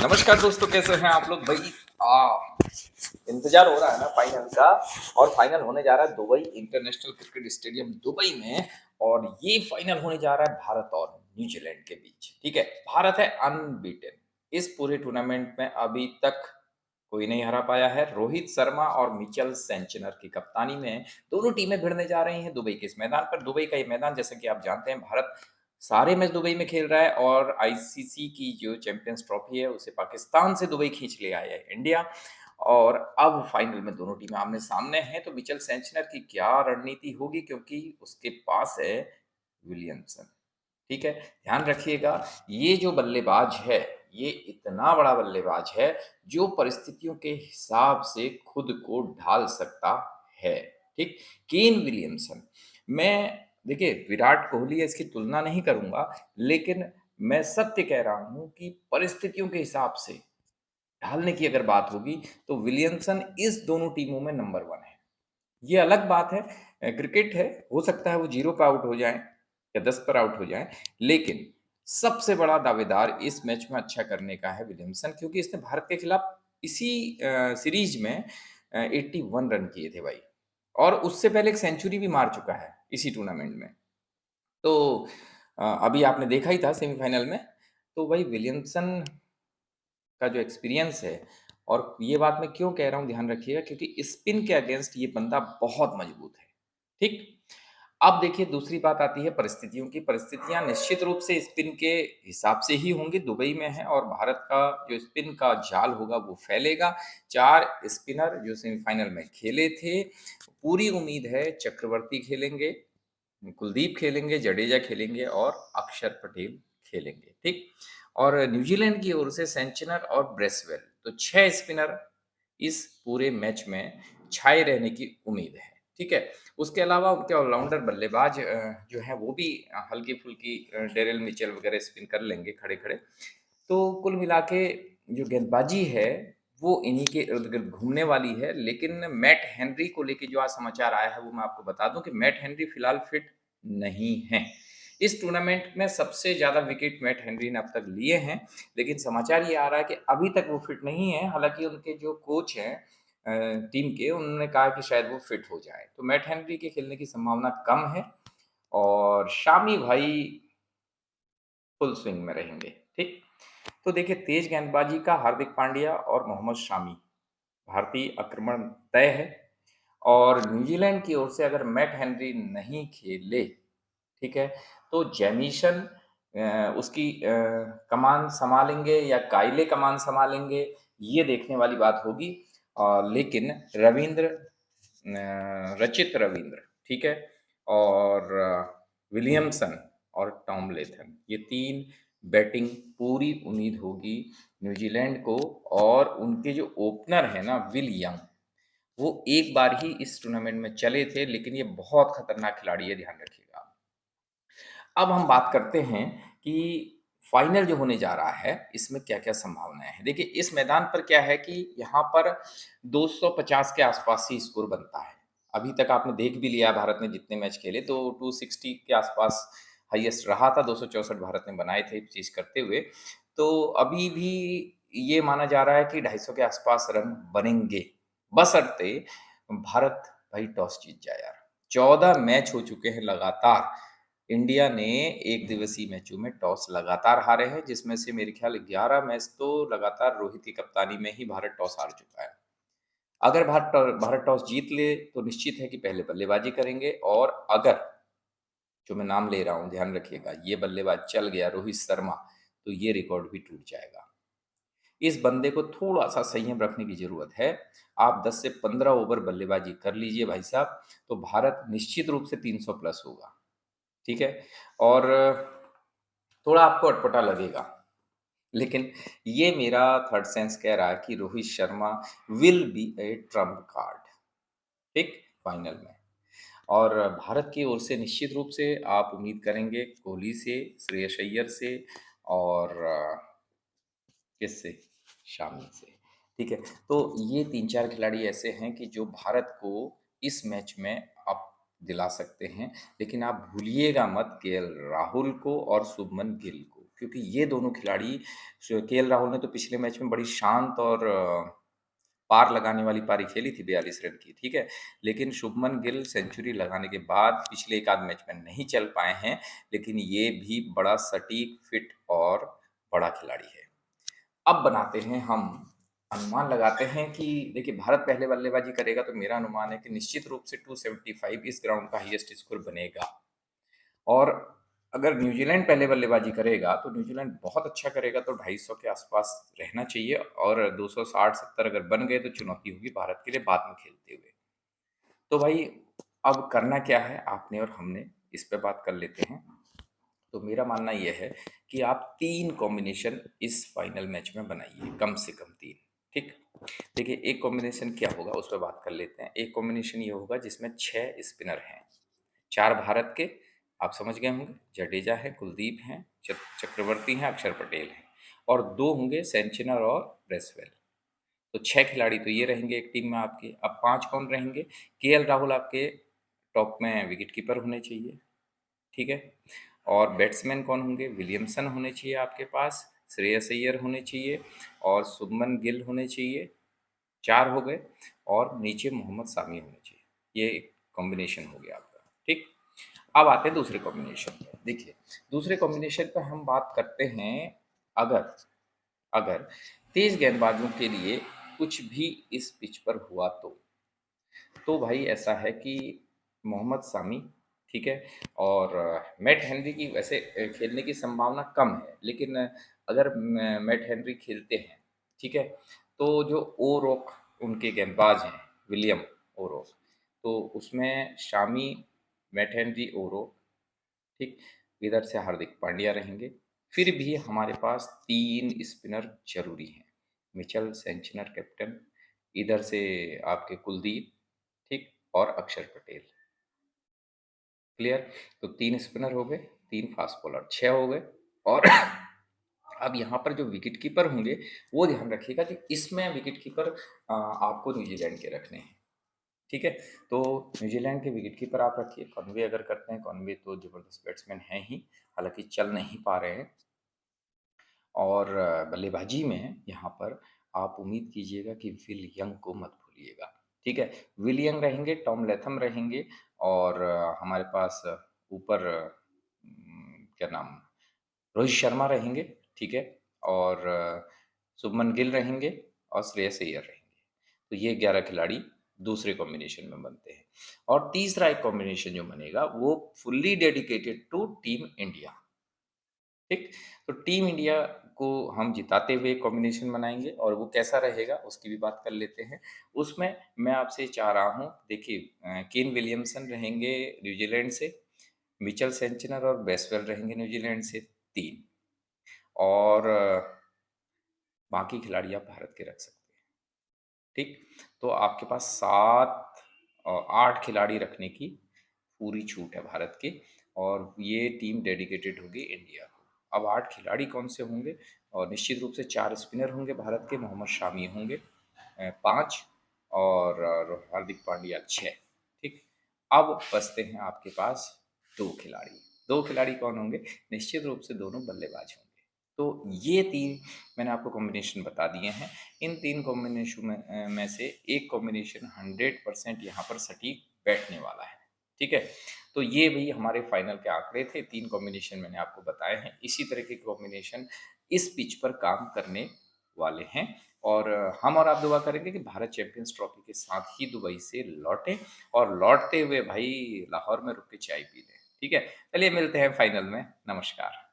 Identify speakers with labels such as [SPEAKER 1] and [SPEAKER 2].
[SPEAKER 1] नमस्कार दोस्तों, कैसे हैं आप लोग भाई। इंतजार हो रहा है ना फाइनल का। और फाइनल होने जा रहा है Dubai international cricket stadium Dubai में। और ये फाइनल होने जा रहा है भारत और न्यूजीलैंड के बीच। ठीक है, भारत है अनबीटेन। इस पूरे टूर्नामेंट में अभी तक कोई नहीं हरा पाया है। रोहित शर्मा और मिचेल सेंचनर की कप्तानी में दोनों टीमें भिड़ने जा रही हैं दुबई के इस मैदान पर। दुबई का ये मैदान, जैसे कि आप जानते हैं, भारत सारे मैच दुबई में खेल रहा है। और आईसीसी की जो चैंपियंस ट्रॉफी है उसे पाकिस्तान से दुबई खींच ले आया है इंडिया। और अब फाइनल में दोनों टीमें आमने सामने हैं, तो मिचेल सेंचनर की क्या रणनीति होगी, क्योंकि उसके पास है विलियमसन। ठीक है, ध्यान रखिएगा, ये जो बल्लेबाज है ये इतना बड़ा बल्लेबाज है जो परिस्थितियों के हिसाब से खुद को ढाल सकता है। ठीक, केन विलियमसन। मैं, देखिए, विराट कोहली है, इसकी तुलना नहीं करूंगा, लेकिन मैं सत्य कह रहा हूं कि परिस्थितियों के हिसाब से ढालने की अगर बात होगी तो विलियमसन इस दोनों टीमों में नंबर वन है। ये अलग बात है, क्रिकेट है, हो सकता है वो 0 पर आउट हो जाए या 10 पर आउट हो जाए, लेकिन सबसे बड़ा दावेदार इस मैच में अच्छा करने का है विलियमसन, क्योंकि इसने भारत के खिलाफ इसी सीरीज में 81 रन किए थे भाई। और उससे पहले एक सेंचुरी भी मार चुका है इसी टूर्नामेंट में। तो अभी आपने देखा ही था सेमीफाइनल में। तो भाई विलियमसन का जो एक्सपीरियंस है, और ये बात मैं क्यों कह रहा हूँ ध्यान रखिएगा, क्योंकि स्पिन के अगेंस्ट ये बंदा बहुत मजबूत है। ठीक, अब देखिए दूसरी बात आती है परिस्थितियों की। परिस्थितियां निश्चित रूप से स्पिन के हिसाब से ही होंगी, दुबई में है और भारत का जो स्पिन का जाल होगा वो फैलेगा। 4 स्पिनर जो सेमीफाइनल में खेले थे, पूरी उम्मीद है चक्रवर्ती खेलेंगे, कुलदीप खेलेंगे, जडेजा खेलेंगे और अक्षर पटेल खेलेंगे। ठीक, और न्यूजीलैंड की ओर से सेंचनर और ब्रेसवेल, तो 6 स्पिनर इस पूरे मैच में छाए रहने की उम्मीद है। ठीक है, उसके अलावा उनके ऑलराउंडर बल्लेबाज जो हैं वो भी हल्की फुल्की डेरिल मिचेल वगैरह स्पिन कर लेंगे खड़े खड़े। तो कुल मिला के जो गेंदबाजी है वो इन्हीं के इर्द गिर्द घूमने वाली है। लेकिन मैट हेनरी को लेके जो आज समाचार आया है वो मैं आपको बता दूं कि मैट हेनरी फिलहाल फिट नहीं है। इस टूर्नामेंट में सबसे ज़्यादा विकेट मैट हेनरी ने अब तक लिए हैं, लेकिन समाचार ये आ रहा है कि अभी तक वो फिट नहीं है। हालांकि उनके जो कोच हैं टीम के, उन्होंने कहा कि शायद वो फिट हो जाए, तो मैट हेनरी के खेलने की संभावना कम है। और शामी भाई फुल स्विंग में रहेंगे। ठीक, तो देखिए तेज गेंदबाजी का हार्दिक पांड्या और मोहम्मद शामी, भारतीय आक्रमण तय है। और न्यूजीलैंड की ओर से अगर मैट हेनरी नहीं खेले, ठीक है, तो जेमिसन उसकी कमान संभालेंगे या काइले कमान संभालेंगे, ये देखने वाली बात होगी। लेकिन रविंद्र, रचित रविंद्र, ठीक है, और विलियमसन और टॉम लेथन, ये 3 बैटिंग पूरी उम्मीद होगी न्यूजीलैंड को। और उनके जो ओपनर है ना विल यंग, वो एक बार ही इस टूर्नामेंट में चले थे, लेकिन ये बहुत खतरनाक खिलाड़ी है, ध्यान रखिएगा। अब हम बात करते हैं कि फाइनल जो होने जा रहा है इसमें क्या-क्या संभावनाएँ हैं। देखिए इस मैदान पर क्या है कि यहाँ पर 250 के आसपास ही स्कोर बनता है। अभी तक आपने देख भी लिया भारत ने जितने मैच खेले, तो 260 के आसपास हाईएस्ट रहा था, 264 भारत ने बनाए थे चेज़ करते हुए। तो अभी भी ये माना जा रहा है कि 250 के आसपास रन बनेंगे, बशर्ते भारत भाई टॉस जीत जाए यार। 14 मैच हो चुके हैं लगातार। इंडिया ने एक दिवसीय मैचों में टॉस लगातार हारे हैं, जिसमें से मेरे ख्याल 11 मैच तो लगातार रोहित की कप्तानी में ही भारत टॉस हार चुका है। अगर भारत टॉस जीत ले तो निश्चित है कि पहले बल्लेबाजी करेंगे। और अगर, जो मैं नाम ले रहा हूँ ध्यान रखिएगा, ये बल्लेबाज चल गया रोहित शर्मा, तो ये रिकॉर्ड भी टूट जाएगा। इस बंदे को थोड़ा-सा संयम रखने की ज़रूरत है। आप 10 से 15 ओवर बल्लेबाजी कर लीजिए भाई साहब, तो भारत निश्चित रूप से 300 प्लस होगा। ठीक है? और थोड़ा आपको अटपटा लगेगा, लेकिन ये मेरा थर्ड सेंस कह रहा है कि Rohit Sharma will be A Trump card, ठीक? फाइनल में। और भारत की ओर से निश्चित रूप से आप उम्मीद करेंगे कोहली से, श्रेयस अय्यर से और किससे? शामी से। ठीक है? तो ये 3-4 खिलाड़ी ऐसे हैं कि जो भारत को इस मैच में अप दिला सकते हैं। लेकिन आप भूलिएगा मत केएल राहुल को और शुभमन गिल को। क्योंकि ये दोनों खिलाड़ी केएल राहुल ने तो पिछले मैच में बड़ी शांत और पार लगाने वाली पारी खेली थी 42 रन की, ठीक है? लेकिन शुभमन गिल सेंचुरी लगाने के बाद पिछले एक आध मैच में नहीं चल पाए हैं, लेकिन ये भी बड़ा सटीक, फिट और बड़ा खिलाड़ी है। अब बनाते हैं हम अनुमान लगाते हैं कि देखिए भारत पहले बल्लेबाजी करेगा तो मेरा अनुमान है कि निश्चित रूप से 275 इस ग्राउंड का हाईएस्ट स्कोर बनेगा। और अगर न्यूजीलैंड पहले बल्लेबाजी करेगा तो न्यूजीलैंड बहुत अच्छा करेगा तो 250 के आसपास रहना चाहिए और 260-70 अगर बन गए तो चुनौती होगी भारत के लिए बाद में खेलते हुए। तो भाई अब करना क्या है आपने और हमने इस पे बात कर लेते हैं। तो मेरा मानना ये है कि आप 3 कॉम्बिनेशन इस फाइनल मैच में बनाइए, कम से कम 3, ठीक? देखिए एक कॉम्बिनेशन क्या होगा उस पे बात कर लेते हैं। एक कॉम्बिनेशन ये होगा जिसमें 6 स्पिनर हैं। 4 भारत के, आप समझ गए होंगे, जडेजा है, कुलदीप हैं, चक्रवर्ती हैं, अक्षर पटेल हैं और 2 होंगे सेंचनर और ब्रेसवेल। तो 6 खिलाड़ी तो ये रहेंगे एक टीम में आपके। अब 5 कौन रहेंगे? केएल राहुल आपके टॉप में विकेट कीपर होने चाहिए, ठीक है? और बैट्समैन कौन होंगे? विलियमसन होने चाहिए आपके पास, श्रेयस अय्यर होने चाहिए और शुभमन गिल होने चाहिए, 4 हो गए और नीचे मोहम्मद सामी होने चाहिए। ये एक कॉम्बिनेशन हो गया आपका, ठीक? अब आते हैं दूसरे कॉम्बिनेशन पे। देखिए, दूसरे कॉम्बिनेशन पे हम बात करते हैं अगर अगर तेज गेंदबाजों के लिए कुछ भी इस पिच पर हुआ तो भाई ऐसा है कि मोहम्मद सामी, ठीक है? और मैट हेनरी की वैसे खेलने की संभावना कम है, लेकिन अगर मैट हेनरी खेलते हैं, ठीक है? तो जो ओरोक उनके गेंदबाज हैं, विलियम ओरोक, तो उसमें शामी, मैट हेनरी, ओरोक, ठीक? इधर से हार्दिक पांड्या रहेंगे। फिर भी हमारे पास 3 स्पिनर ज़रूरी हैं। मिचेल सेंचनर कैप्टन, इधर से आपके कुलदीप, ठीक? और अक्षर पटेल। क्लियर? तो 3 स्पिनर हो गए, 3 फास्ट बॉलर, 6 हो गए और अब यहाँ पर जो विकेट कीपर होंगे, वो ध्यान रखिएगा कि इसमें विकेट कीपर आपको न्यूज़ीलैंड के रखने हैं। ठीक है? तो न्यूज़ीलैंड के विकेट कीपर आप रखिए। कॉनवे अगर करते हैं, कॉनवे तो ज़बरदस्त बैट्समैन हैं ही, हालाँकि चल नहीं पा रहे हैं। और बल्लेबाजी में यहाँ पर आप उम्मीद कीजिएगा कि विल यंग को मत भूलिएगा, ठीक है? विल यंग रहेंगे, टॉम लैथम रहेंगे और हमारे पास ऊपर क्या नाम, रोहित शर्मा रहेंगे, ठीक है? और शुभमन गिल रहेंगे और श्रेयस अय्यर रहेंगे। तो ये 11 खिलाड़ी दूसरे कॉम्बिनेशन में बनते हैं और तीसरा एक कॉम्बिनेशन जो बनेगा वो fully dedicated to team India, ठीक? तो टीम इंडिया को हम जिताते हुए कॉम्बिनेशन बनाएँगे और वो कैसा रहेगा उसकी भी बात कर लेते हैं। उसमें मैं आपसे चाह रहा हूँ, देखिए केन विलियमसन रहेंगे न्यूज़ीलैंड से, मिचेल सेंचनर और ब्रेसवेल रहेंगे न्यूज़ीलैंड से 3 और बाकी खिलाड़ी आप भारत के रख सकते हैं, ठीक? तो आपके पास 7 8 खिलाड़ी रखने की पूरी छूट है भारत की और ये टीम डेडिकेटेड होगी इंडिया को। अब 8 खिलाड़ी कौन से होंगे? और निश्चित रूप से 4 स्पिनर होंगे भारत के, मोहम्मद शामी होंगे 5 और हार्दिक पांड्या 6, ठीक? अब बचते हैं आपके पास 2 खिलाड़ी। 2 खिलाड़ी कौन होंगे? निश्चित रूप से दोनों बल्लेबाज होंगे। तो ये 3 मैंने आपको कॉम्बिनेशन बता दिए हैं। इन 3 कॉम्बिनेशन में से एक कॉम्बिनेशन 100% यहाँ पर सटीक बैठने वाला है, ठीक है? तो ये भी हमारे फाइनल के आंकड़े थे, 3 कॉम्बिनेशन मैंने आपको बताए हैं। इसी तरह के कॉम्बिनेशन इस पिच पर काम करने वाले हैं और हम और आप दुआ करेंगे कि भारत चैंपियंस ट्रॉफी के साथ ही दुबई से लौटें और लौटते हुए भाई लाहौर में रुक के चाय पी लें, ठीक है? चलिए मिलते हैं फाइनल में। नमस्कार।